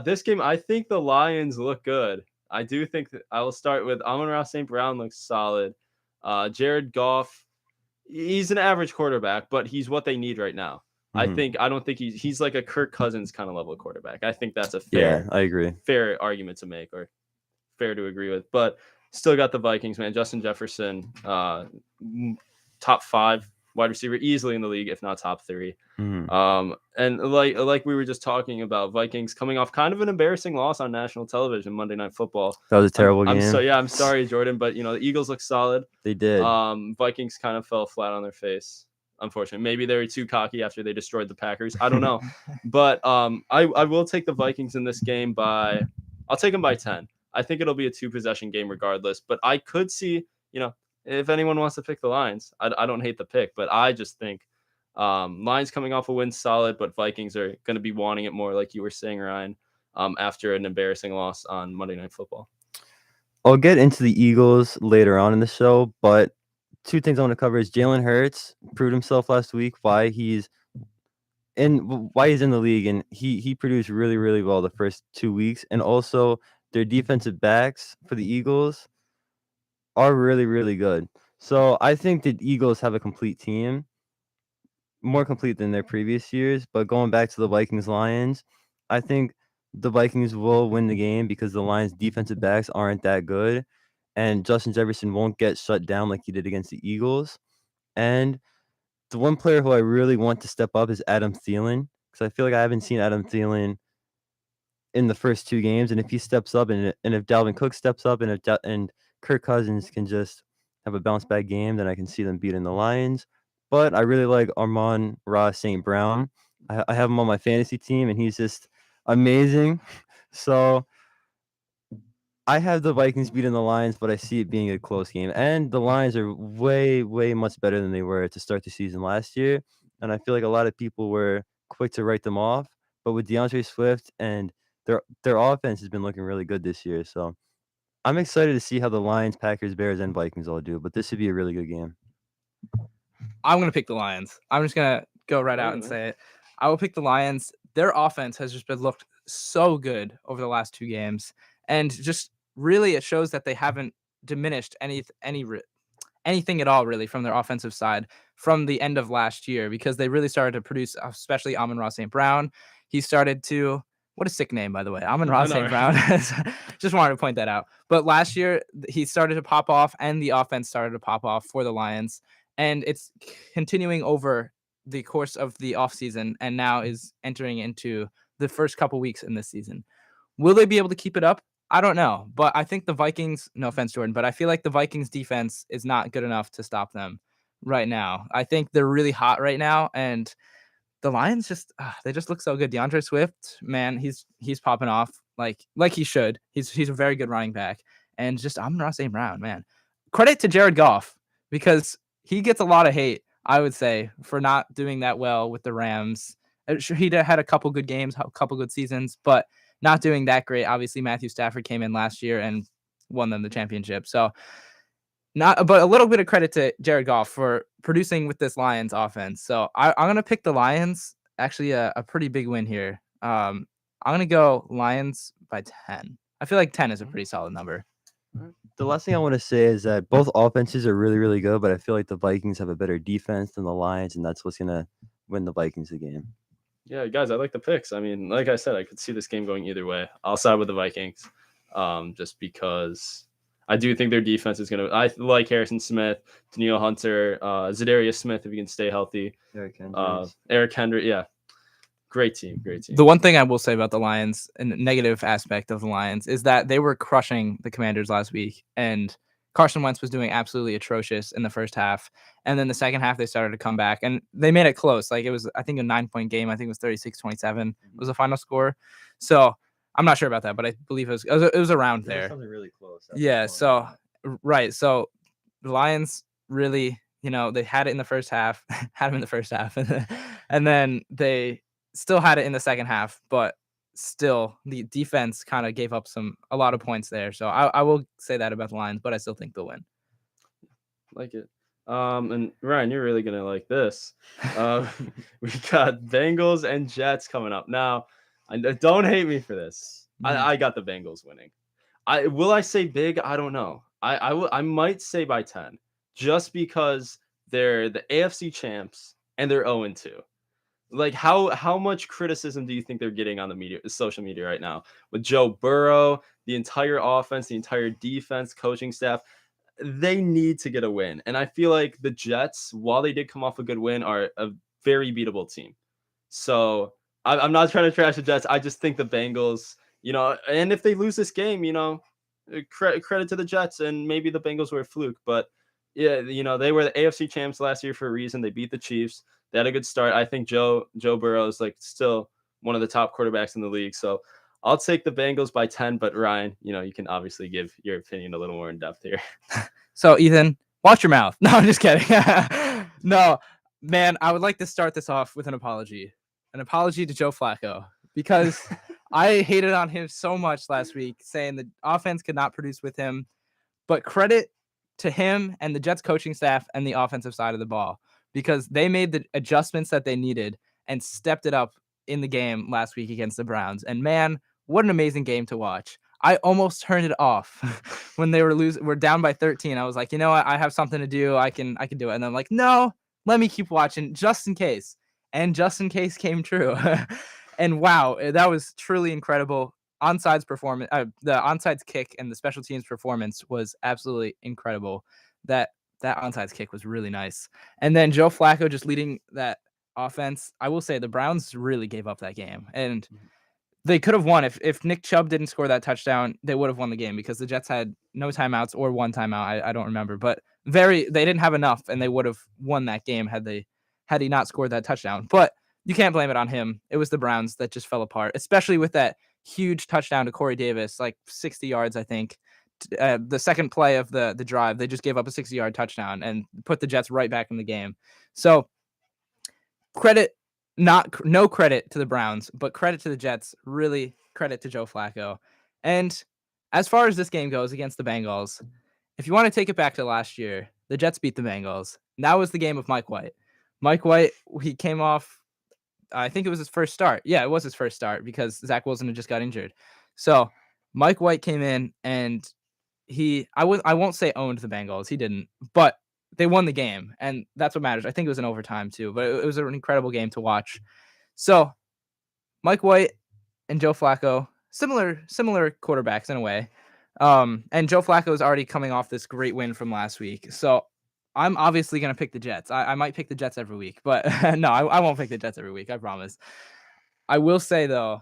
This game, I think the Lions look good. I do think that I will start with Amon-Ra St. Brown looks solid. Jared Goff, he's an average quarterback, but he's what they need right now. Mhm. I don't think he's like a Kirk Cousins kind of level of quarterback. I think that's a Yeah, I agree. fair argument to make, or fair to agree with. But still got the Vikings, man. Justin Jefferson, top 5 wide receiver easily in the league, if not top 3. Mhm. And like we were just talking about, Vikings coming off kind of an embarrassing loss on national television, Monday Night Football. That was a terrible game. I'm sorry, Jordan, but the Eagles look solid. They did. Vikings kind of fell flat on their face, unfortunately. Maybe they were too cocky after they destroyed the Packers. I don't know. But I will take the Vikings in this game I'll take them by 10. I think it'll be a 2-possession game regardless, but I could see, if anyone wants to pick the Lions, I don't hate the pick, but I just think Lions coming off a win solid, but Vikings are going to be wanting it more, like you were saying, Ryan, after an embarrassing loss on Monday Night Football. I'll get into the Eagles later on in the show, but 2 things I want to cover is Jalen Hurts proved himself last week, why he's in the league, and he produced really, really well the first 2 weeks, and also their defensive backs for the Eagles are really, really good. So I think the Eagles have a complete team, more complete than their previous years. But going back to the Vikings-Lions, I think the Vikings will win the game because the Lions' defensive backs aren't that good, and Justin Jefferson won't get shut down like he did against the Eagles. And the one player who I really want to step up is Adam Thielen, because I feel like I haven't seen Adam Thielen in the first 2 games. And if he steps up, and if Dalvin Cook steps up, and Kirk Cousins can just have a bounce back game, then I can see them beating the Lions. But I really like Amon-Ra St. Brown. I have him on my fantasy team, and he's just amazing. So I have the Vikings beating the Lions, but I see it being a close game. And the Lions are way, way much better than they were to start the season last year. And I feel like a lot of people were quick to write them off. But with DeAndre Swift and their offense has been looking really good this year. So I'm excited to see how the Lions, Packers, Bears, and Vikings all do. But this should be a really good game. I'm going to pick the Lions. I'm just going to go right out and say it. I will pick the Lions. Their offense has just been looked so good over the last 2 games. And just really it shows that they haven't diminished anything at all, really, from their offensive side from the end of last year, because they really started to produce, especially Amon-Ra St. Brown. He started to, what a sick name, by the way, Amon-Ra St. Brown. Just wanted to point that out. But last year, he started to pop off, and the offense started to pop off for the Lions. And it's continuing over the course of the offseason, and now is entering into the first couple weeks in this season. Will they be able to keep it up? I don't know, but I think the Vikings, no offense, Jordan, but I feel like the Vikings defense is not good enough to stop them right now. I think they're really hot right now, and the Lions they just look so good. DeAndre Swift, man, he's popping off like he should. He's a very good running back, and just Amon-Ra St. Brown, man. Credit to Jared Goff, because he gets a lot of hate, I would say, for not doing that well with the Rams. Sure, he had a couple good games, a couple good seasons, but not doing that great. Obviously, Matthew Stafford came in last year and won them the championship. So but a little bit of credit to Jared Goff for producing with this Lions offense. So I'm going to pick the Lions. Actually, a pretty big win here. I'm going to go Lions by 10. I feel like 10 is a pretty solid number. The last thing I want to say is that both offenses are really, really good, but I feel like the Vikings have a better defense than the Lions, and that's what's going to win the Vikings the game. Yeah, guys, I like the picks. I mean, like I said, I could see this game going either way. I'll side with the Vikings, just because I do think their defense is going to – I like Harrison Smith, Danielle Hunter, Zadarius Smith if he can stay healthy. Eric Hendricks, yeah. Great team. The one thing I will say about the Lions, and negative aspect of the Lions, is that they were crushing the Commanders last week, and Carson Wentz was doing absolutely atrocious in the first half. And then the second half, they started to come back, and they made it close. Like, it was, I think, a 9-point game. I think it was 36-27 was the final score. So I'm not sure about that, but I believe it was around there. Something really close. Yeah. So, right. So the Lions really, they had it in the first half, had them in the first half, and then they still had it in the second half, but still the defense kind of gave up a lot of points there. So I will say that about the Lions, but I still think they'll win. Like it. And Ryan, you're really gonna like this. We got Bengals and Jets coming up now. Don't hate me for this. I got the Bengals winning. I say big? I don't know. I might say by 10, just because they're the AFC champs and they're 0-2. Like, how much criticism do you think they're getting on the social media right now with Joe Burrow, the entire offense, the entire defense, coaching staff? They need to get a win, and I feel like the Jets, while they did come off a good win, are a very beatable team. So I'm not trying to trash the Jets. I just think the Bengals, and if they lose this game, credit to the Jets, and maybe the Bengals were a fluke, but yeah, they were the AFC champs last year for a reason. They beat the Chiefs. They had a good start. I think Joe Burrow is like still one of the top quarterbacks in the league. So I'll take the Bengals by 10, but Ryan, you can obviously give your opinion a little more in depth here. So Ethan, watch your mouth. No, I'm just kidding. No, man, I would like to start this off with an apology to Joe Flacco, because I hated on him so much last week, saying the offense could not produce with him, but credit to him and the Jets coaching staff and the offensive side of the ball, because they made the adjustments that they needed and stepped it up in the game last week against the Browns. And man, what an amazing game to watch. I almost turned it off when they were down by 13. I was like, you know what? I have something to do. I can do it. And I'm like, no, let me keep watching just in case. And just in case came true. And wow, that was truly incredible. Onside performance, the onside kick and the special teams performance was absolutely incredible. That onside kick was really nice. And then Joe Flacco just leading that offense. I will say the Browns really gave up that game, and they could have won if Nick Chubb didn't score that touchdown. They would have won the game, because the Jets had no timeouts or one timeout. I don't remember, but they didn't have enough, and they would have won that game had he not scored that touchdown. But you can't blame it on him. It was the Browns that just fell apart, especially with that huge touchdown to Corey Davis, like 60 yards, I think. The second play of the drive, they just gave up a 60-yard touchdown and put the Jets right back in the game. So no credit to the Browns, but credit to the Jets. Really credit to Joe Flacco. And as far as this game goes against the Bengals, if you want to take it back to last year, the Jets beat the Bengals. And that was the game of Mike White. Mike White, he came off, I think it was his first start. Yeah, it was his first start, because Zach Wilson had just got injured. So Mike White came in, and I won't say owned the Bengals. He didn't, but they won the game, and that's what matters. I think it was in overtime too, but it was an incredible game to watch. So Mike White and Joe Flacco, similar quarterbacks in a way. And Joe Flacco is already coming off this great win from last week. So I'm obviously going to pick the Jets. I might pick the Jets every week, but no, I won't pick the Jets every week. I promise. I will say though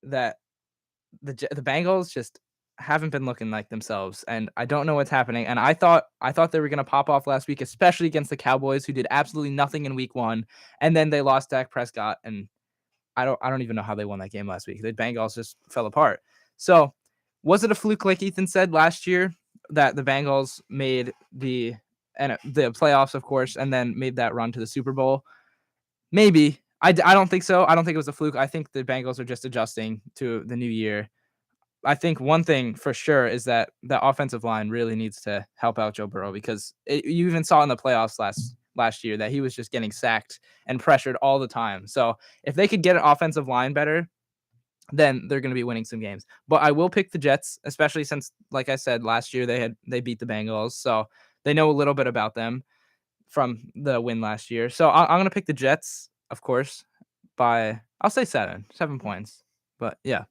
that the Bengals just haven't been looking like themselves, and I don't know what's happening. And I thought they were going to pop off last week, especially against the Cowboys, who did absolutely nothing in week 1, and then they lost Dak Prescott, and I don't even know how they won that game last week. The Bengals just fell apart. So was it a fluke, like Ethan said last year, that the Bengals made the playoffs, of course, and then made that run to the Super Bowl? Maybe. I don't think so. I don't think it was a fluke. I think the Bengals are just adjusting to the new year. I think one thing for sure is that the offensive line really needs to help out Joe Burrow, because you even saw in the playoffs last year that he was just getting sacked and pressured all the time. So if they could get an offensive line better, then they're going to be winning some games. But I will pick the Jets, especially since, like I said, last year they beat the Bengals, so they know a little bit about them from the win last year. So I'm going to pick the Jets, of course, by, I'll say 7 points. But yeah.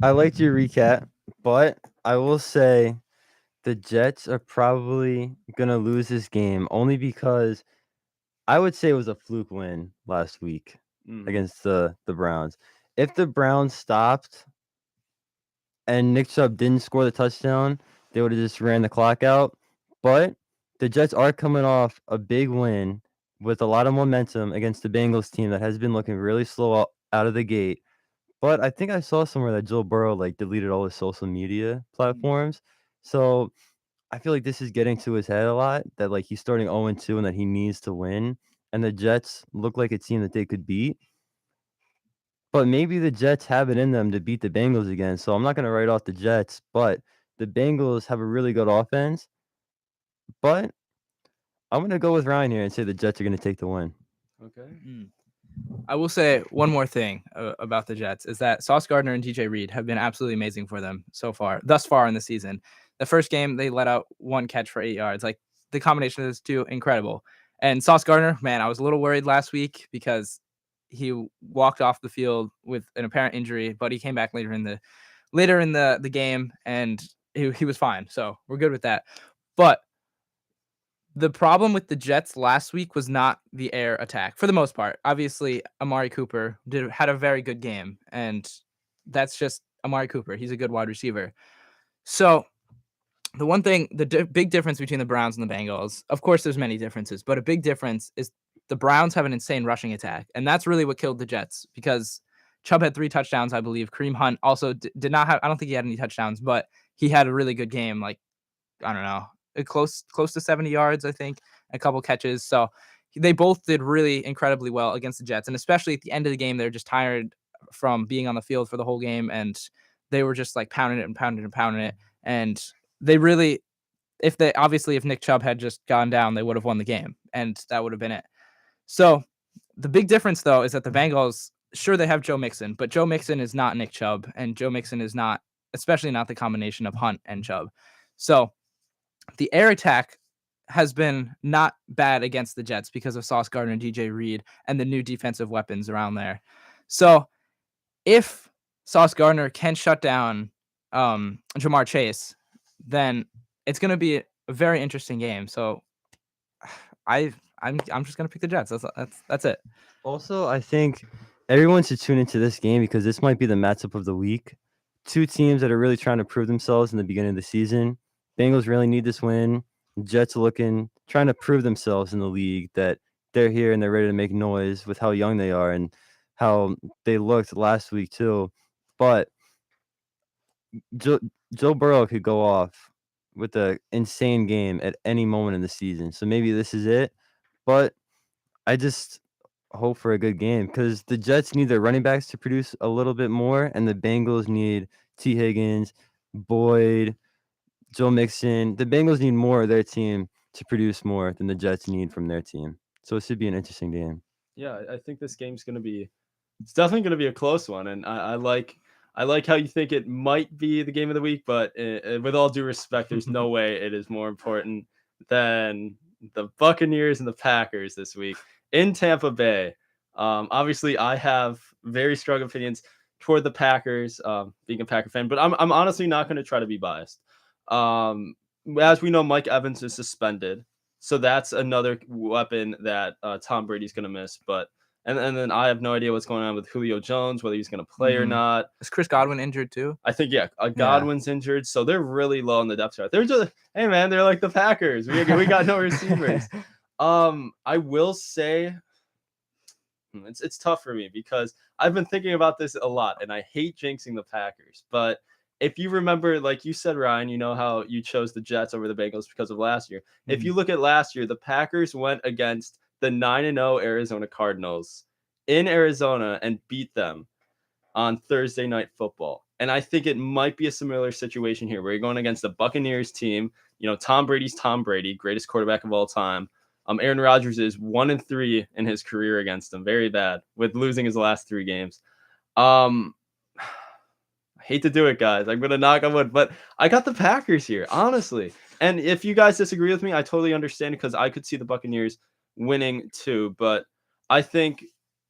I liked your recap, but I will say the Jets are probably going to lose this game, only because I would say it was a fluke win last week against the Browns. If the Browns stopped and Nick Chubb didn't score the touchdown, they would have just ran the clock out. But the Jets are coming off a big win with a lot of momentum against the Bengals team that has been looking really slow out of the gate. But I think I saw somewhere that Joe Burrow deleted all his social media platforms. So I feel like this is getting to his head a lot, that he's starting 0-2 and that he needs to win. And the Jets look like a team that they could beat. But maybe the Jets have it in them to beat the Bengals again. So I'm not going to write off the Jets, but the Bengals have a really good offense. But I'm going to go with Ryan here and say the Jets are going to take the win. Okay. I will say one more thing about the Jets is that Sauce Gardner and DJ Reed have been absolutely amazing for them thus far in the season. The first game, they let out one catch for 8 yards. Like, the combination of those two, incredible. And Sauce Gardner, man, I was a little worried last week because he walked off the field with an apparent injury, but he came back later in the game and he was fine. So we're good with that. But the problem with the Jets last week was not the air attack for the most part. Obviously, Amari Cooper had a very good game, and that's just Amari Cooper. He's a good wide receiver. So the one thing, big difference between the Browns and the Bengals, of course, there's many differences, but a big difference is the Browns have an insane rushing attack, and that's really what killed the Jets because Chubb had 3 touchdowns, I believe. Kareem Hunt also did not have. I don't think he had any touchdowns, but he had a really good game. Like, I don't know, close to 70 yards, I think, a couple catches. So they both did really incredibly well against the Jets, and especially at the end of the game, they're just tired from being on the field for the whole game, and they were just like pounding it and pounding it and pounding it. And they really, if Nick Chubb had just gone down, they would have won the game, and that would have been it. So the big difference, though, is that the Bengals, sure, they have Joe Mixon, but Joe Mixon is not Nick Chubb, and Joe Mixon is not, especially not the combination of Hunt and Chubb. So the air attack has been not bad against the Jets because of Sauce Gardner and DJ Reed and the new defensive weapons around there. So if Sauce Gardner can shut down Jamar Chase, then it's going to be a very interesting game. So I'm just going to pick the Jets. That's it. Also, I think everyone should tune into this game because this might be the matchup of the week. Two teams that are really trying to prove themselves in the beginning of the season. Bengals really need this win. Jets trying to prove themselves in the league, that they're here and they're ready to make noise with how young they are and how they looked last week too. But Joe Burrow could go off with an insane game at any moment in the season. So maybe this is it. But I just hope for a good game because the Jets need their running backs to produce a little bit more, and the Bengals need T. Higgins, Boyd, Joe Mixon. The Bengals need more of their team to produce more than the Jets need from their team. So it should be an interesting game. Yeah, I think this game's it's definitely going to be a close one, and I like how you think it might be the game of the week, but with all due respect, there's no way it is more important than the Buccaneers and the Packers this week in Tampa Bay. Obviously, I have very strong opinions toward the Packers, being a Packer fan, but I'm honestly not going to try to be biased. As we know, Mike Evans is suspended, so that's another weapon that Tom Brady's going to miss. But and then I have no idea what's going on with Julio Jones, whether he's going to play or not. Is Chris Godwin injured too? I think Godwin's injured, so they're really low on the depth chart. They're just, hey man, they're like the Packers. We got no receivers. I will say it's tough for me because I've been thinking about this a lot, and I hate jinxing the Packers. But if you remember, like you said, Ryan, you know how you chose the Jets over the Bengals because of last year. Mm-hmm. If you look at last year, the Packers went against the 9-0 Arizona Cardinals in Arizona and beat them on Thursday Night Football. And I think it might be a similar situation here where you're going against the Buccaneers team. You know, Tom Brady's Tom Brady, greatest quarterback of all time. Aaron Rodgers is 1-3 in his career against them. Very bad with losing his last 3 games. I hate to do it, guys. I'm going to knock on wood, but I got the Packers here, honestly. And if you guys disagree with me, I totally understand because I could see the Buccaneers winning too. But I think,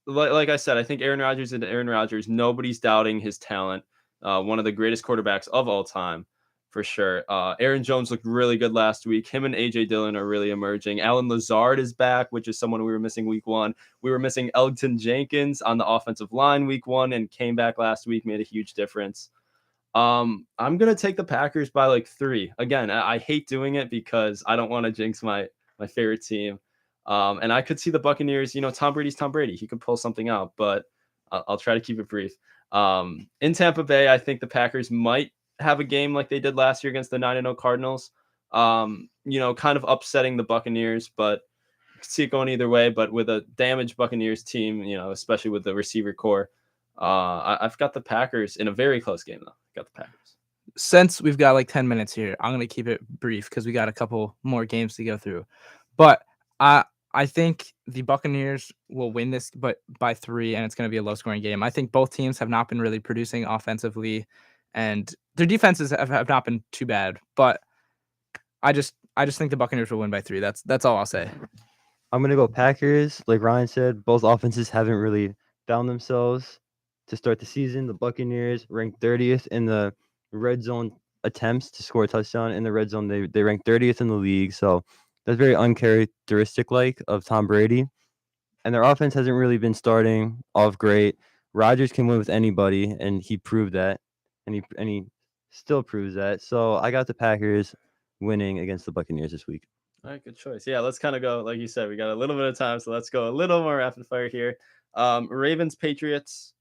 like I said, I think Aaron Rodgers, nobody's doubting his talent. One of the greatest quarterbacks of all time. for sure. Aaron Jones looked really good last week. Him and AJ Dillon are really emerging. Alan Lazard is back, which is someone we were missing week 1. We were missing Elgton Jenkins on the offensive line week 1 and came back last week, made a huge difference. I'm gonna take the Packers by like 3. Again, I hate doing it because I don't want to jinx my favorite team. And I could see the Buccaneers. Tom Brady's Tom Brady. He could pull something out, but I'll try to keep it brief. In Tampa Bay, I think the Packers might have a game like they did last year against the 9-0 Cardinals. Kind of upsetting the Buccaneers, but I could see it going either way. But with a damaged Buccaneers team, especially with the receiver core, I've got the Packers in a very close game, though. Got the Packers. Since we've got like 10 minutes here, I'm going to keep it brief because we got a couple more games to go through. But I think the Buccaneers will win this, but by 3, and it's going to be a low-scoring game. I think both teams have not been really producing offensively, and their defenses have not been too bad. But I just think the Buccaneers will win by 3. That's all I'll say. I'm going to go Packers. Like Ryan said, both offenses haven't really found themselves to start the season. The Buccaneers ranked 30th in the red zone attempts to score a touchdown in the red zone. They ranked 30th in the league. So that's very uncharacteristic of Tom Brady. And their offense hasn't really been starting off great. Rodgers can win with anybody, and he proved that. And he still proves that. So I got the Packers winning against the Buccaneers this week. All right, good choice. Yeah, let's kind of go, like you said, we got a little bit of time, so let's go a little more rapid fire here. Ravens, Patriots.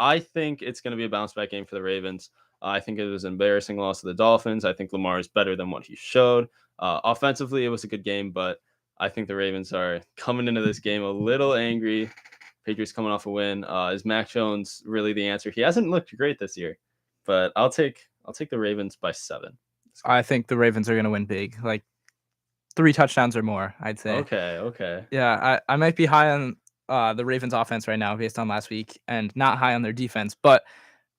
I think it's going to be a bounce back game for the Ravens. I think it was an embarrassing loss to the Dolphins. I think Lamar is better than what he showed. Offensively, it was a good game, but I think the Ravens are coming into this game a little angry. Patriots coming off a win. Is Mac Jones really the answer? He hasn't looked great this year, but I'll take the Ravens by 7. I think the Ravens are going to win big, like 3 touchdowns or more, I'd say. Okay. Yeah, I might be high on the Ravens offense right now based on last week and not high on their defense, but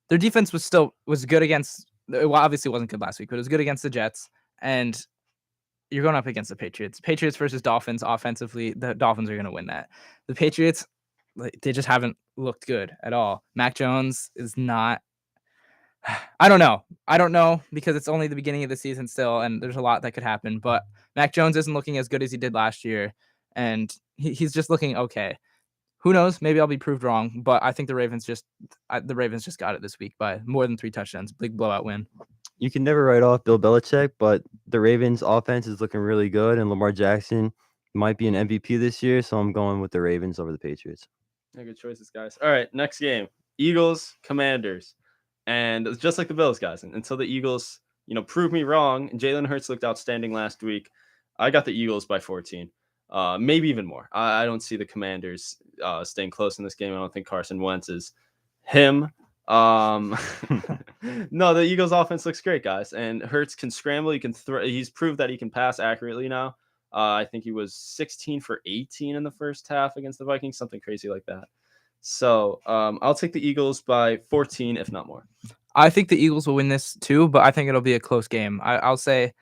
their defense was good against, well, obviously it wasn't good last week, but it was good against the Jets, and you're going up against the Patriots. Patriots versus Dolphins offensively, the Dolphins are going to win that. The Patriots, they just haven't looked good at all. Mac Jones is not, I don't know because it's only the beginning of the season still, and there's a lot that could happen, but Mac Jones isn't looking as good as he did last year, and he's just looking okay. Who knows? Maybe I'll be proved wrong, but I think the Ravens just got it this week by more than 3 touchdowns. Big blowout win. You can never write off Bill Belichick, but the Ravens offense is looking really good, and Lamar Jackson might be an MVP this year, so I'm going with the Ravens over the Patriots. Yeah, good choices, guys. All right, next game. Eagles, Commanders. And it's just like the Bills, guys. Until the Eagles, prove me wrong, and Jalen Hurts looked outstanding last week, I got the Eagles by 14. Maybe even more. I don't see the Commanders staying close in this game. I don't think Carson Wentz is him. No, the Eagles offense looks great, guys. And Hurts can scramble. He can throw. He's proved that he can pass accurately now. I think he was 16 for 18 in the first half against the Vikings, something crazy like that. So I'll take the Eagles by 14, if not more. I think the Eagles will win this too, but I think it'll be a close game. I'll say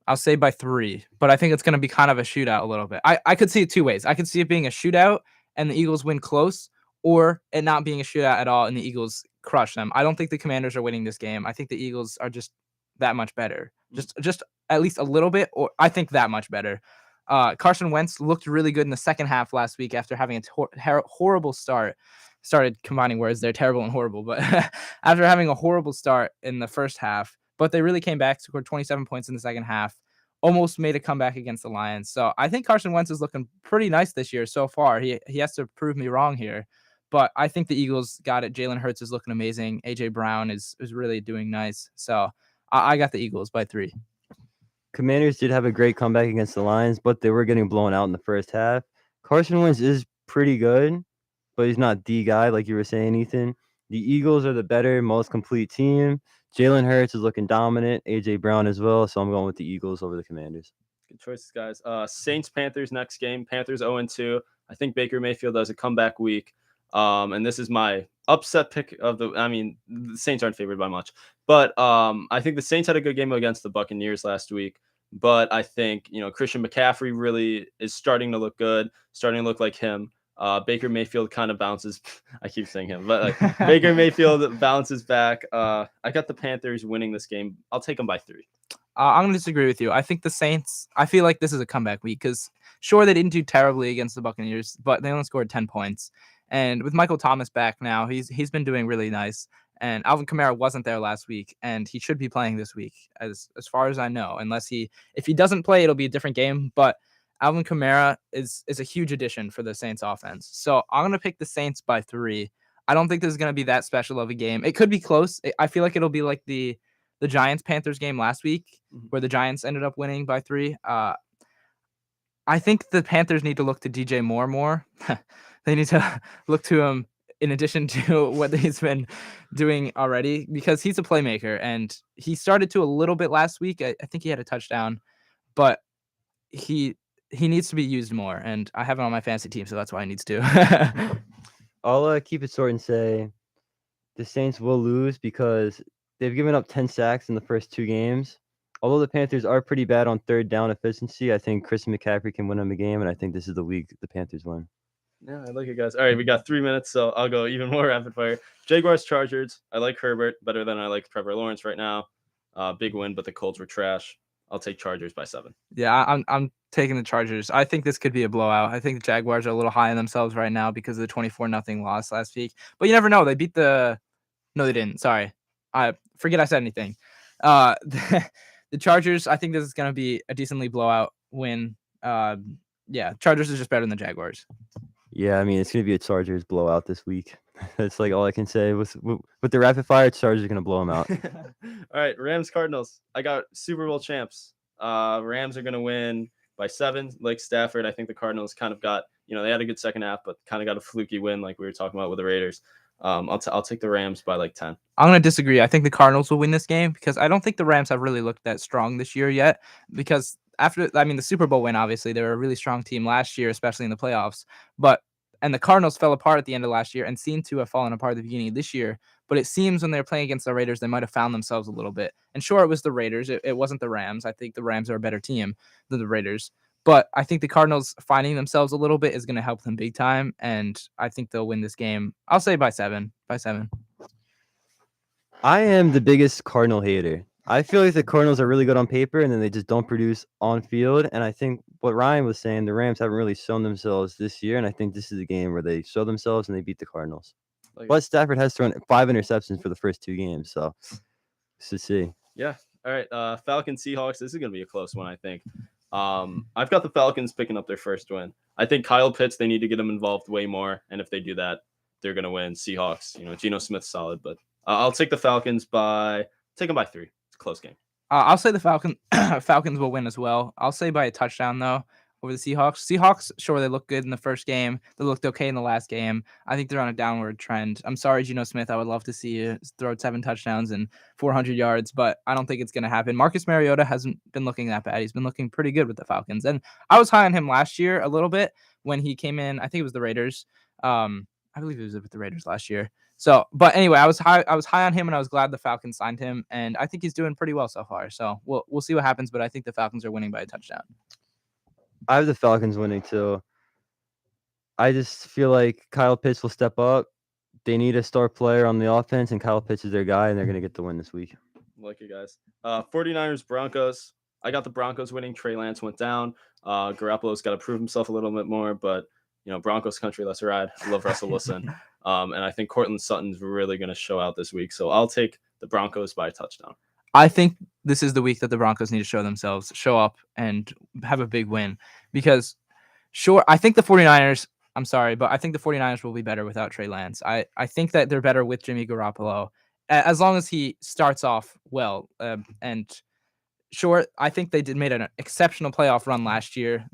by 3, but I think it's going to be kind of a shootout a little bit. I could see it 2 ways. I could see it being a shootout and the Eagles win close, or it not being a shootout at all and the Eagles crush them. I don't think the Commanders are winning this game. I think the Eagles are just that much better. Just at least a little bit, or I think that much better. Carson Wentz looked really good in the second half last week after having a horrible start. Started combining words there, terrible and horrible, but after having a horrible start in the first half, but they really came back, scored 27 points in the second half, almost made a comeback against the Lions. So I think Carson Wentz is looking pretty nice this year so far. He has to prove me wrong here, but I think the Eagles got it. Jalen Hurts is looking amazing. AJ Brown is really doing nice. So I got the Eagles by 3. Commanders did have a great comeback against the Lions, but they were getting blown out in the first half. Carson Wentz is pretty good, but he's not the guy, like you were saying, Ethan. The Eagles are the better, most complete team. Jalen Hurts is looking dominant. AJ Brown as well, so I'm going with the Eagles over the Commanders. Good choices, guys. Saints-Panthers next game. Panthers 0-2. I think Baker Mayfield has a comeback week. And this is my upset pick of the Saints aren't favored by much. But I think the Saints had a good game against the Buccaneers last week. But I think, Christian McCaffrey really is starting to look good, starting to look like him. Baker Mayfield kind of bounces. I keep saying him, but Baker Mayfield bounces back. I got the Panthers winning this game. I'll take them by 3. I'm going to disagree with you. I think the Saints, I feel like this is a comeback week because, sure, they didn't do terribly against the Buccaneers, but they only scored 10 points. And with Michael Thomas back now, he's been doing really nice. And Alvin Kamara wasn't there last week, and he should be playing this week, as far as I know. If he doesn't play, it'll be a different game. But Alvin Kamara is a huge addition for the Saints offense. So I'm going to pick the Saints by 3. I don't think this is going to be that special of a game. It could be close. I feel like it'll be like the Giants-Panthers game last week, where the Giants ended up winning by 3. I think the Panthers need to look to DJ Moore more. They need to look to him in addition to what he's been doing already, because he's a playmaker, and he started to a little bit last week. I think he had a touchdown, but he needs to be used more, and I have him on my fantasy team, so that's why he needs to. I'll keep it short and say the Saints will lose because they've given up 10 sacks in the first 2 games. Although the Panthers are pretty bad on third down efficiency, I think Chris McCaffrey can win them a game, and I think this is the week the Panthers win. Yeah, I like it, guys. All right, we got 3 minutes, so I'll go even more rapid fire. Jaguars, Chargers. I like Herbert better than I like Trevor Lawrence right now. Big win, but the Colts were trash. I'll take Chargers by 7. Yeah, I'm taking the Chargers. I think this could be a blowout. I think the Jaguars are a little high on themselves right now because of the 24-0 loss last week. But you never know. They beat the – no, they didn't. Sorry. I forget I said anything. The Chargers, I think this is going to be a decently blowout win. Yeah, Chargers is just better than the Jaguars. Yeah, I mean, it's going to be a Chargers blowout this week. That's like all I can say. With the rapid fire, Chargers are going to blow them out. All right, Rams, Cardinals. I got Super Bowl champs. Rams are going to win by 7. Like Stafford, I think the Cardinals kind of got, they had a good second half, but kind of got a fluky win like we were talking about with the Raiders. I'll take the Rams by like 10. I'm going to disagree. I think the Cardinals will win this game because I don't think the Rams have really looked that strong this year yet, because the Super Bowl win, obviously, they were a really strong team last year, especially in the playoffs. And the Cardinals fell apart at the end of last year and seemed to have fallen apart at the beginning of this year. But it seems when they were playing against the Raiders, they might have found themselves a little bit. And sure, it was the Raiders. It wasn't the Rams. I think the Rams are a better team than the Raiders. But I think the Cardinals finding themselves a little bit is going to help them big time. And I think they'll win this game. I'll say by 7. By 7. I am the biggest Cardinal hater. I feel like the Cardinals are really good on paper, and then they just don't produce on field. And I think what Ryan was saying, the Rams haven't really shown themselves this year, and I think this is a game where they show themselves and they beat the Cardinals. But Stafford has thrown 5 interceptions for the first 2 games, so to see. Yeah. All right. Falcons, Seahawks. This is going to be a close one, I think. I've got the Falcons picking up their first win. I think Kyle Pitts, they need to get him involved way more, and if they do that, they're going to win. Seahawks, Geno Smith's solid, but I'll take the Falcons take them by 3. It's a close game. I'll say the Falcons will win as well. I'll say by a touchdown, though, over the Seahawks. Seahawks, sure, they looked good in the first game. They looked okay in the last game. I think they're on a downward trend. I'm sorry, Geno Smith. I would love to see you throw 7 touchdowns and 400 yards, but I don't think it's going to happen. Marcus Mariota hasn't been looking that bad. He's been looking pretty good with the Falcons. And I was high on him last year a little bit when he came in. I think it was the Raiders. I believe it was with the Raiders last year. So, but anyway, I was high on him, and I was glad the Falcons signed him, and I think he's doing pretty well so far. So we'll see what happens, but I think the Falcons are winning by a touchdown. I have the Falcons winning too. I just feel like Kyle Pitts will step up. They need a star player on the offense, and Kyle Pitts is their guy, and they're going to get the win this week. Like you guys. 49ers, Broncos. I got the Broncos winning. Trey Lance went down. Garoppolo's got to prove himself a little bit more, but Broncos country, let's ride. I love Russell Wilson. And I think Cortland Sutton's really going to show out this week. So I'll take the Broncos by a touchdown. I think this is the week that the Broncos need to show themselves, show up, and have a big win. Because, sure, I think the 49ers, I'm sorry, but I think the 49ers will be better without Trey Lance. I think that they're better with Jimmy Garoppolo, as long as he starts off well. And sure, I think they made an exceptional playoff run last year.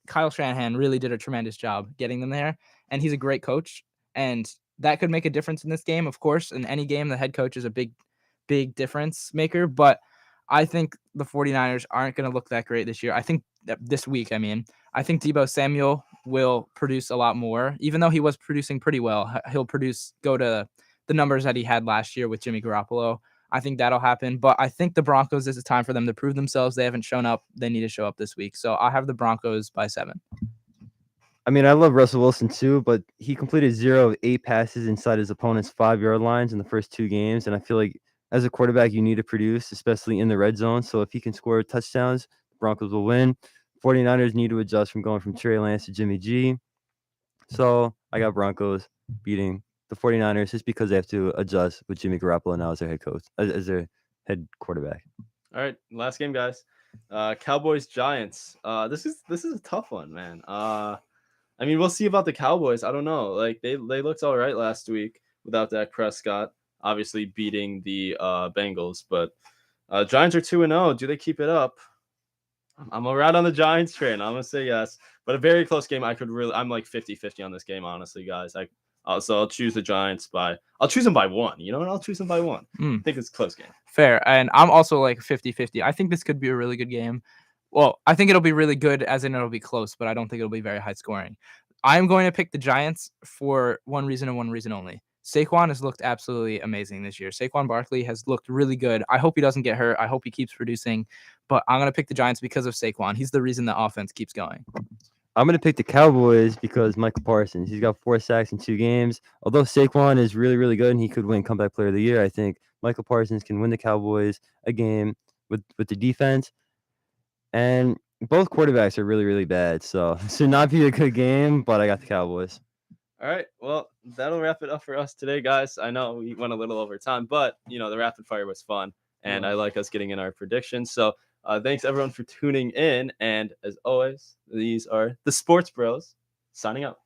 Kyle Shanahan really did a tremendous job getting them there, and he's a great coach. And that could make a difference in this game, of course. In any game, the head coach is a big difference maker. But I think the 49ers aren't going to look that great this year. I think this week, I think Deebo Samuel will produce a lot more. Even though he was producing pretty well, he'll go to the numbers that he had last year with Jimmy Garoppolo. I think that'll happen. But I think the Broncos, this is time for them to prove themselves. They haven't shown up. They need to show up this week. So I have the Broncos by 7. I mean, I love Russell Wilson too, but he completed 0 of 8 passes inside his opponent's 5-yard lines in the first 2 games. And I feel like as a quarterback, you need to produce, especially in the red zone. So if he can score touchdowns, the Broncos will win. 49ers need to adjust from going from Trey Lance to Jimmy G. So I got Broncos beating the 49ers just because they have to adjust with Jimmy Garoppolo now as their head coach, as their head quarterback. All right, last game, guys. Cowboys Giants. This is a tough one, man. I mean, we'll see about the Cowboys. I don't know. Like they looked all right last week without Dak Prescott, obviously beating the Bengals. But Giants are 2-0. Do they keep it up? I'm around on the Giants train. I'm gonna say yes, but a very close game. I'm like 50-50 on this game, honestly, guys. So I'll choose the Giants I'll choose them by 1. You know, and I'll choose them by 1. I think it's a close game. Fair. And I'm also like 50-50. I think this could be a really good game. Well, I think it'll be really good, as in it'll be close, but I don't think it'll be very high scoring. I'm going to pick the Giants for one reason and one reason only. Saquon has looked absolutely amazing this year. Saquon Barkley has looked really good. I hope he doesn't get hurt. I hope he keeps producing. But I'm going to pick the Giants because of Saquon. He's the reason the offense keeps going. I'm going to pick the Cowboys because Michael Parsons. He's got 4 sacks in 2 games. Although Saquon is really, really good and he could win Comeback Player of the Year, I think Michael Parsons can win the Cowboys a game with the defense. And both quarterbacks are really, really bad. So it should not be a good game, but I got the Cowboys. All right. Well, that'll wrap it up for us today, guys. I know we went a little over time, but, the rapid fire was fun. And I like us getting in our predictions. So thanks, everyone, for tuning in. And as always, these are the Sports Bros signing out.